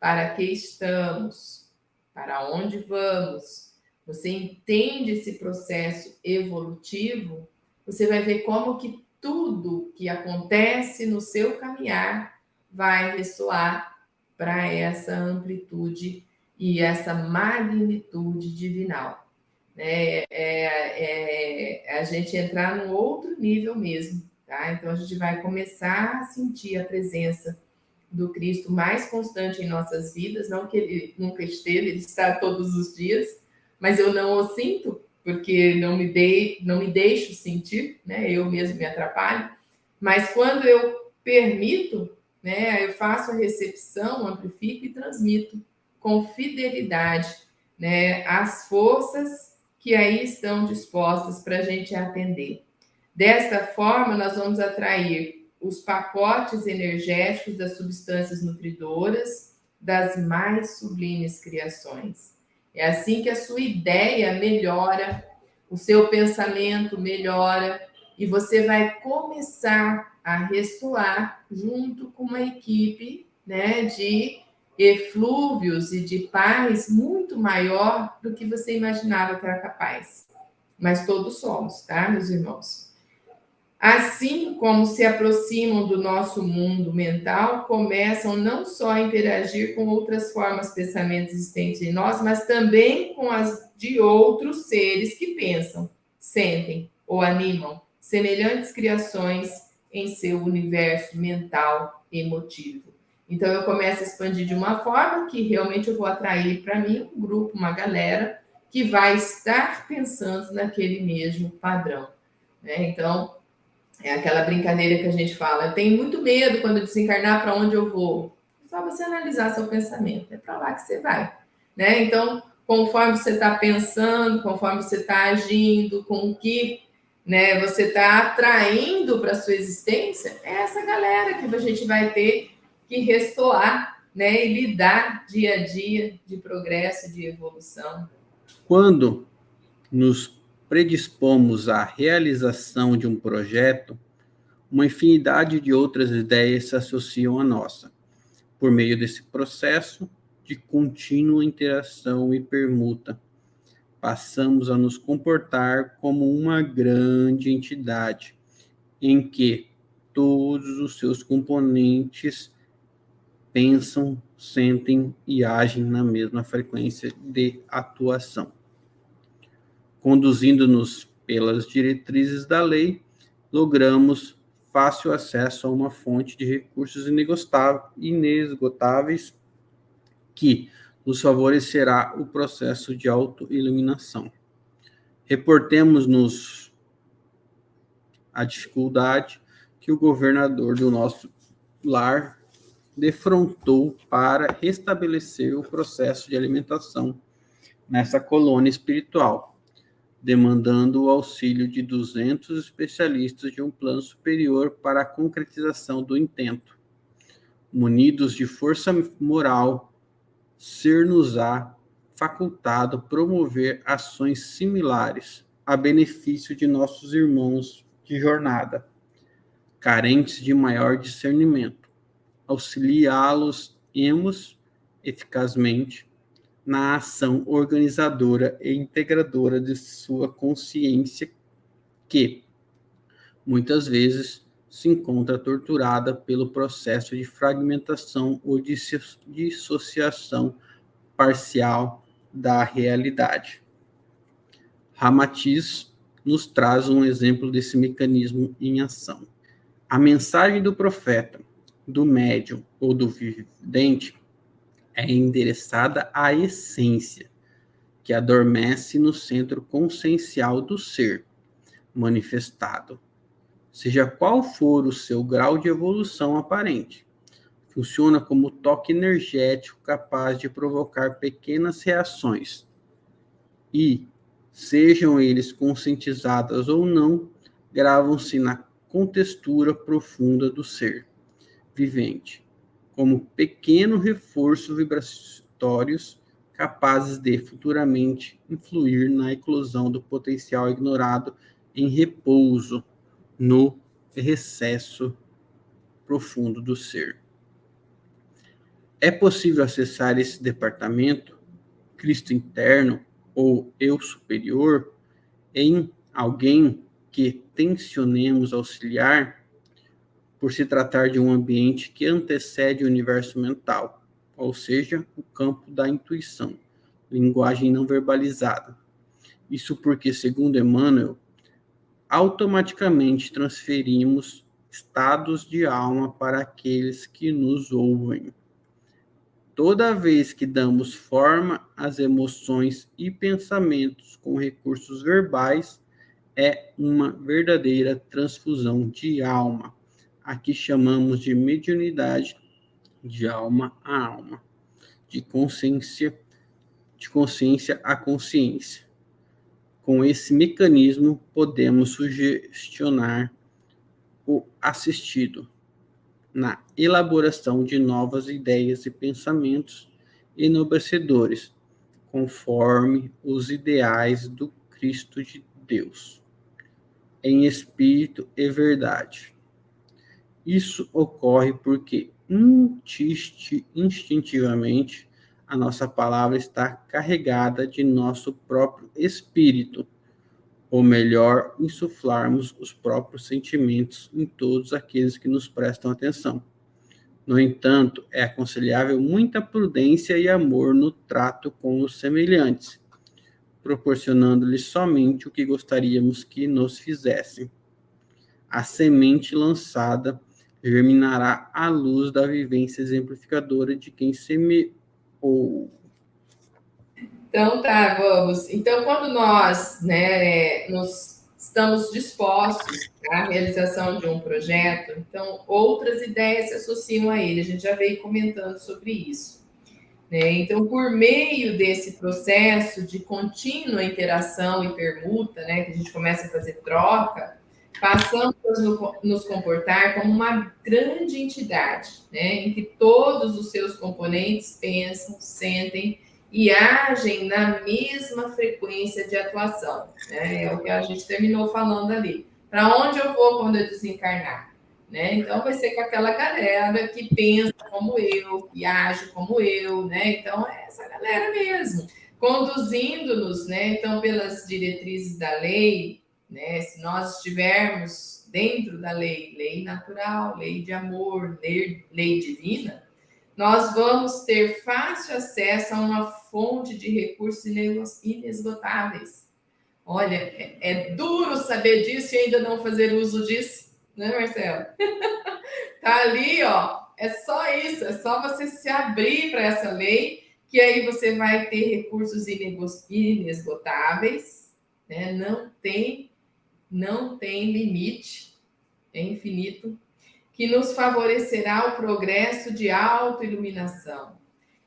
Speaker 1: para que estamos, para onde vamos, você entende esse processo evolutivo, você vai ver como que tudo que acontece no seu caminhar vai ressoar para essa amplitude e essa magnitude divinal. A gente entrar num outro nível mesmo, tá? Então a gente vai começar a sentir a presença do Cristo mais constante em nossas vidas, não que ele nunca esteve, ele está todos os dias, mas eu não o sinto, porque não me deixo sentir, né? Eu mesmo me atrapalho, mas quando eu permito, né, eu faço a recepção, amplifico e transmito com fidelidade, né, as forças que aí estão dispostas para a gente atender. Desta forma, nós vamos atrair os pacotes energéticos das substâncias nutridoras das mais sublimes criações. É assim que a sua ideia melhora, o seu pensamento melhora e você vai começar a ressoar junto com uma equipe, né, de eflúvios e de paz muito maior do que você imaginava que era capaz. Mas todos somos, tá, meus irmãos? Assim como se aproximam do nosso mundo mental, começam não só a interagir com outras formas de pensamento existentes em nós, mas também com as de outros seres que pensam, sentem ou animam semelhantes criações em seu universo mental emotivo. Então, eu começo a expandir de uma forma que realmente eu vou atrair para mim um grupo, uma galera que vai estar pensando naquele mesmo padrão, né? Então, é aquela brincadeira que a gente fala, eu tenho muito medo quando eu desencarnar, para onde eu vou? É só você analisar seu pensamento, é para lá que você vai, né? Então, conforme você está pensando, conforme você está agindo, com o que, né, você está atraindo para a sua existência, é essa galera que a gente vai ter que ressoar, né, e lidar dia a dia de progresso, de evolução.
Speaker 2: Quando nos predispomos à realização de um projeto, uma infinidade de outras ideias se associam à nossa. Por meio desse processo de contínua interação e permuta, passamos a nos comportar como uma grande entidade, em que todos os seus componentes pensam, sentem e agem na mesma frequência de atuação. Conduzindo-nos pelas diretrizes da lei, logramos fácil acesso a uma fonte de recursos inesgotáveis que nos favorecerá o processo de autoiluminação. Reportemos-nos a dificuldade que o governador do nosso lar defrontou para restabelecer o processo de alimentação nessa colônia espiritual, demandando o auxílio de 200 especialistas de um plano superior para a concretização do intento. Munidos de força moral, ser-nos-á facultado promover ações similares a benefício de nossos irmãos de jornada, carentes de maior discernimento, auxiliá-los-emos eficazmente na ação organizadora e integradora de sua consciência, que, muitas vezes, se encontra torturada pelo processo de fragmentação ou dissociação parcial da realidade. Ramatiz nos traz um exemplo desse mecanismo em ação. A mensagem do profeta, do médium ou do vidente é endereçada à essência, que adormece no centro consciencial do ser manifestado, seja qual for o seu grau de evolução aparente. Funciona como toque energético capaz de provocar pequenas reações e, sejam eles conscientizadas ou não, gravam-se na contextura profunda do ser vivente, como pequeno reforço vibratórios capazes de futuramente influir na eclosão do potencial ignorado em repouso no recesso profundo do ser. É possível acessar esse departamento, Cristo interno ou eu superior, em alguém que tensionemos auxiliar, por se tratar de um ambiente que antecede o universo mental, ou seja, o campo da intuição, linguagem não verbalizada. Isso porque, segundo Emmanuel, automaticamente transferimos estados de alma para aqueles que nos ouvem. Toda vez que damos forma às emoções e pensamentos com recursos verbais, é uma verdadeira transfusão de alma. Aqui chamamos de mediunidade de alma a alma, de consciência a consciência. Com esse mecanismo, podemos sugestionar o assistido na elaboração de novas ideias e pensamentos enobrecedores, conforme os ideais do Cristo de Deus, em espírito e verdade. Isso ocorre porque instintivamente a nossa palavra está carregada de nosso próprio espírito, ou melhor, insuflarmos os próprios sentimentos em todos aqueles que nos prestam atenção. No entanto, é aconselhável muita prudência e amor no trato com os semelhantes, proporcionando-lhes somente o que gostaríamos que nos fizessem. a semente lançada germinará à luz da vivência exemplificadora de quem semeou.
Speaker 1: Então, tá, vamos. Então, quando nós, né, estamos dispostos à realização de um projeto, então outras ideias se associam a ele. A gente já veio comentando sobre isso, né? Então, por meio desse processo de contínua interação e permuta, né, que a gente começa a fazer troca, passamos a nos comportar como uma grande entidade, né, em que todos os seus componentes pensam, sentem e agem na mesma frequência de atuação, né? É o que a gente terminou falando ali. Para onde eu vou quando eu desencarnar? Né? Então, vai ser com aquela galera que pensa como eu, que age como eu, né? Então, é essa galera mesmo, conduzindo-nos, né? Então, pelas diretrizes da lei, né? Se nós estivermos dentro da lei, lei natural, lei de amor, lei divina, nós vamos ter fácil acesso a uma fonte de recursos inesgotáveis. Olha, é duro saber disso e ainda não fazer uso disso, né, Marcelo? Tá ali, ó. É só isso, é só você se abrir para essa lei, que aí você vai ter recursos inesgotáveis, né? Não tem limite, é infinito, que nos favorecerá o progresso de autoiluminação.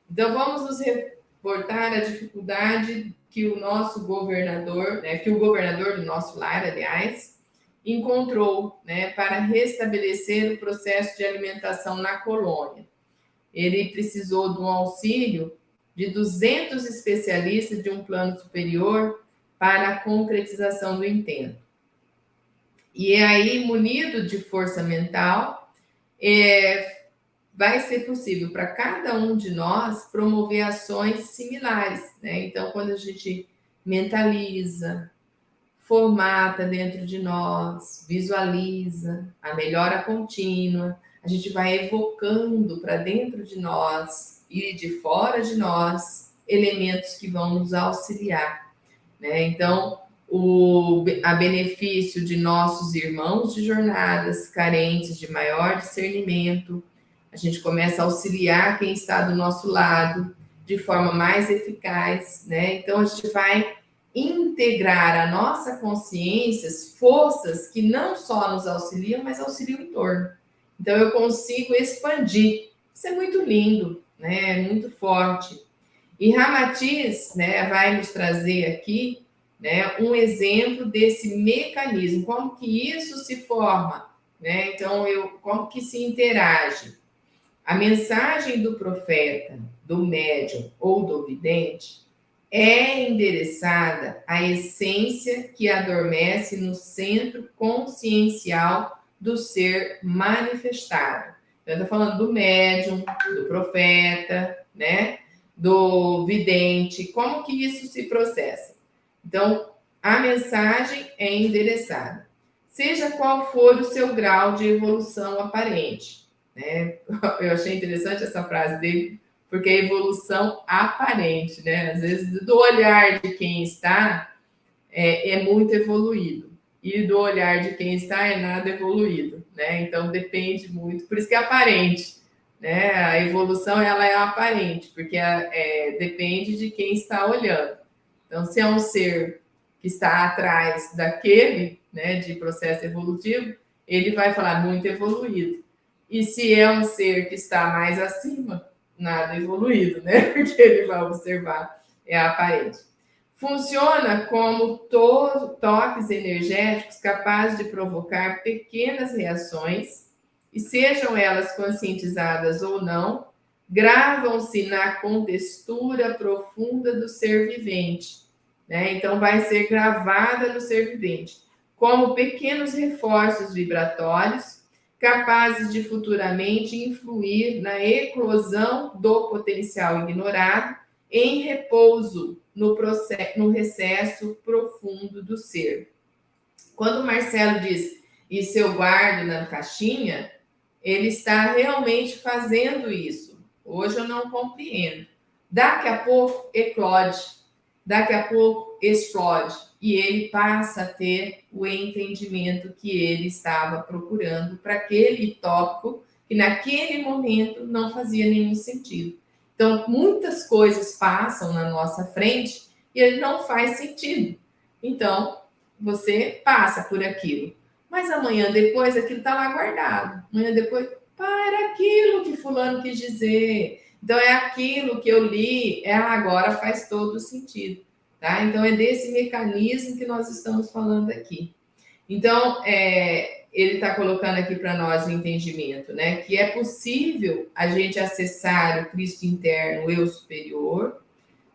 Speaker 1: Então, vamos nos reportar a dificuldade que o nosso governador, né, que o governador do nosso lar, aliás, encontrou, né, para restabelecer o processo de alimentação na colônia. Ele precisou de um auxílio de 200 especialistas de um plano superior para a concretização do intento. E aí, munido de força mental, vai ser possível para cada um de nós promover ações similares, né? Então, quando a gente mentaliza, formata dentro de nós, visualiza a melhora contínua, a gente vai evocando para dentro de nós e de fora de nós elementos que vão nos auxiliar, né? Então, a benefício de nossos irmãos de jornadas carentes de maior discernimento, a gente começa a auxiliar quem está do nosso lado de forma mais eficaz, né? Então, a gente vai integrar a nossa consciência, forças que não só nos auxiliam, mas auxiliam o entorno. Então, eu consigo expandir. Isso é muito lindo, né? Muito forte. E Ramatiz, né, vai nos trazer aqui, né, um exemplo desse mecanismo, como que isso se forma, né? Então, como que se interage. A mensagem do profeta, do médium ou do vidente é endereçada à essência que adormece no centro consciencial do ser manifestado. Eu estou falando do médium, do profeta, né? Do vidente, como que isso se processa? Então, a mensagem é endereçada, seja qual for o seu grau de evolução aparente, né? Eu achei interessante essa frase dele, porque é evolução aparente, né? Às vezes, do olhar de quem está, é muito evoluído, e do olhar de quem está é nada evoluído, né? Então, depende muito, por isso que é aparente, né? A evolução, ela é aparente, porque depende de quem está olhando. Então, se é um ser que está atrás daquele, né, de processo evolutivo, ele vai falar muito evoluído. E se é um ser que está mais acima, nada evoluído, né? Porque ele vai observar, é aparente. Funciona como toques energéticos capazes de provocar pequenas reações, e sejam elas conscientizadas ou não, gravam-se na contextura profunda do ser vivente, né? Então, vai ser gravada no ser vivente, como pequenos reforços vibratórios, capazes de futuramente influir na eclosão do potencial ignorado em repouso no recesso profundo do ser. Quando o Marcelo diz, isso eu guardo na caixinha, ele está realmente fazendo isso. Hoje eu não compreendo. Daqui a pouco eclode, daqui a pouco explode. e ele passa a ter o entendimento que ele estava procurando para aquele tópico que naquele momento não fazia nenhum sentido. Então, muitas coisas passam na nossa frente e ele não faz sentido. Então, você passa por aquilo. Mas amanhã depois, aquilo está lá guardado. Amanhã depois, era aquilo que fulano quis dizer. Então, é aquilo que eu li, agora faz todo sentido. Tá? Então, é desse mecanismo que nós estamos falando aqui. Então, ele está colocando aqui para nós o entendimento, né? Que é possível a gente acessar o Cristo interno, o eu superior,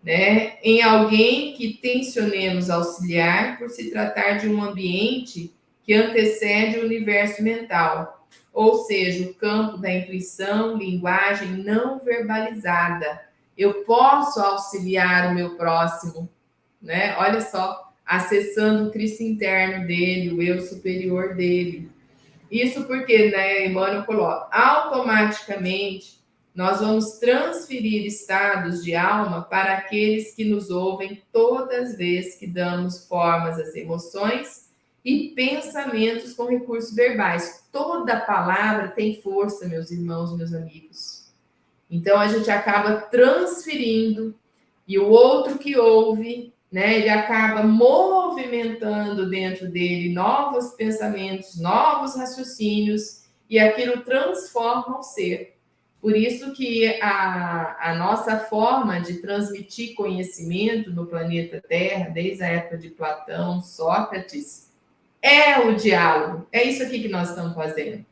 Speaker 1: né? Em alguém que tensionemos auxiliar por se tratar de um ambiente que antecede o universo mental, ou seja, o campo da intuição, linguagem não verbalizada. Eu posso auxiliar o meu próximo, né? Olha só, acessando o Cristo interno dele, o eu superior dele. Isso porque, né, Emmanuel coloca, automaticamente nós vamos transferir estados de alma para aqueles que nos ouvem todas as vezes que damos formas às emoções e pensamentos com recursos verbais. Toda palavra tem força, meus irmãos, meus amigos. Então a gente acaba transferindo e o outro que ouve, né, ele acaba movimentando dentro dele novos pensamentos, novos raciocínios, e aquilo transforma o ser. Por isso que a nossa forma de transmitir conhecimento no planeta Terra, desde a época de Platão, Sócrates, é o diálogo. É isso aqui que nós estamos fazendo,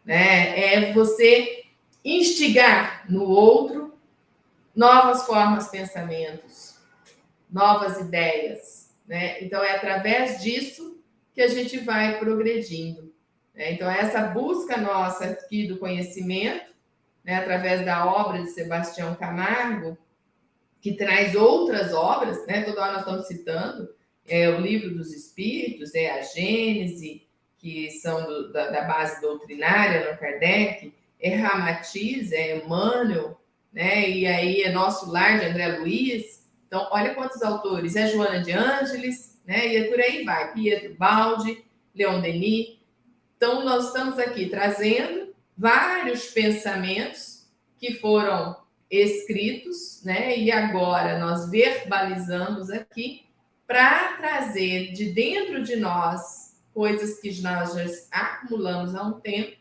Speaker 1: né? É você instigar no outro novas formas, pensamentos, novas ideias, né? Então, é através disso que a gente vai progredindo, né? Então, essa busca nossa aqui do conhecimento, né, através da obra de Sebastião Camargo, que traz outras obras, né? Toda hora nós estamos citando, o Livro dos Espíritos, a Gênese, que são da base doutrinária, Allan Kardec, Ramatiz, Emmanuel, né? E aí é Nosso Lar, de André Luiz. Então, olha quantos autores. Joana de Ângeles, né? E por aí vai. Pietro Baldi, Leon Denis. Então, nós estamos aqui trazendo vários pensamentos que foram escritos, né? E agora nós verbalizamos aqui para trazer de dentro de nós coisas que nós já acumulamos há um tempo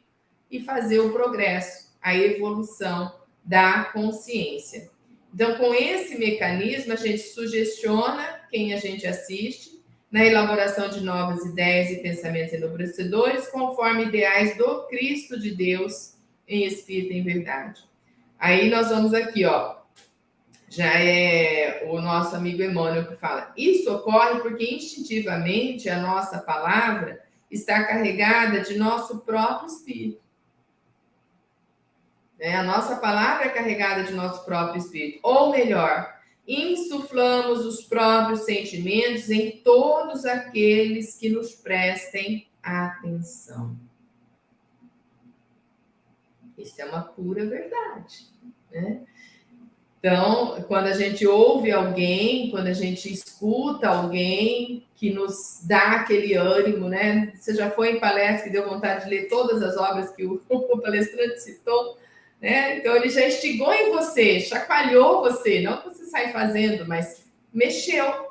Speaker 1: e fazer o progresso, a evolução da consciência. Então, com esse mecanismo, a gente sugestiona quem a gente assiste na elaboração de novas ideias e pensamentos enobrecedores, conforme ideais do Cristo de Deus em espírito e em verdade. Aí nós vamos aqui, ó. Já é o nosso amigo Emmanuel que fala. Isso ocorre porque instintivamente a nossa palavra está carregada de nosso próprio espírito. A nossa palavra é carregada de nosso próprio espírito. Ou melhor, insuflamos os próprios sentimentos em todos aqueles que nos prestem atenção. Isso é uma pura verdade, né? Então, quando a gente ouve alguém, quando a gente escuta alguém que nos dá aquele ânimo, né? Você já foi em palestra que deu vontade de ler todas as obras que o palestrante citou, né? Então, ele já instigou em você, chacoalhou você, não que você sai fazendo, mas mexeu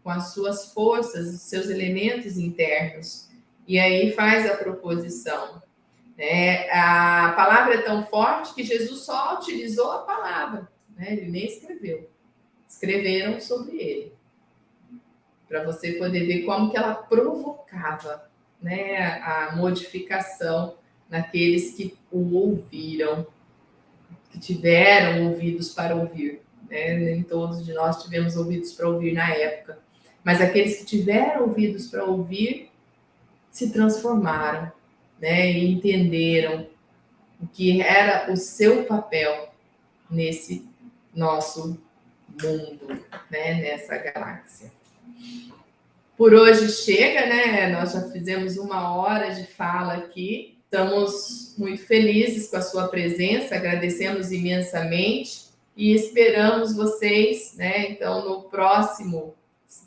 Speaker 1: com as suas forças, os seus elementos internos. E aí faz a proposição. A palavra é tão forte que Jesus só utilizou a palavra. Ele nem escreveu. Escreveram sobre ele. Para você poder ver como que ela provocava, né, a modificação naqueles que o ouviram, que tiveram ouvidos para ouvir. Nem todos de nós tivemos ouvidos para ouvir na época. Mas aqueles que tiveram ouvidos para ouvir se transformaram, né, e entenderam o que era o seu papel nesse nosso mundo, né, nessa galáxia. Por hoje chega, né? Nós já fizemos 1 hora de fala aqui. Estamos muito felizes com a sua presença, agradecemos imensamente e esperamos vocês, né? Então, no próximo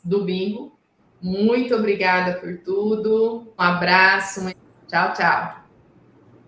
Speaker 1: domingo, Muito obrigada por tudo. Um abraço. Tchau, tchau.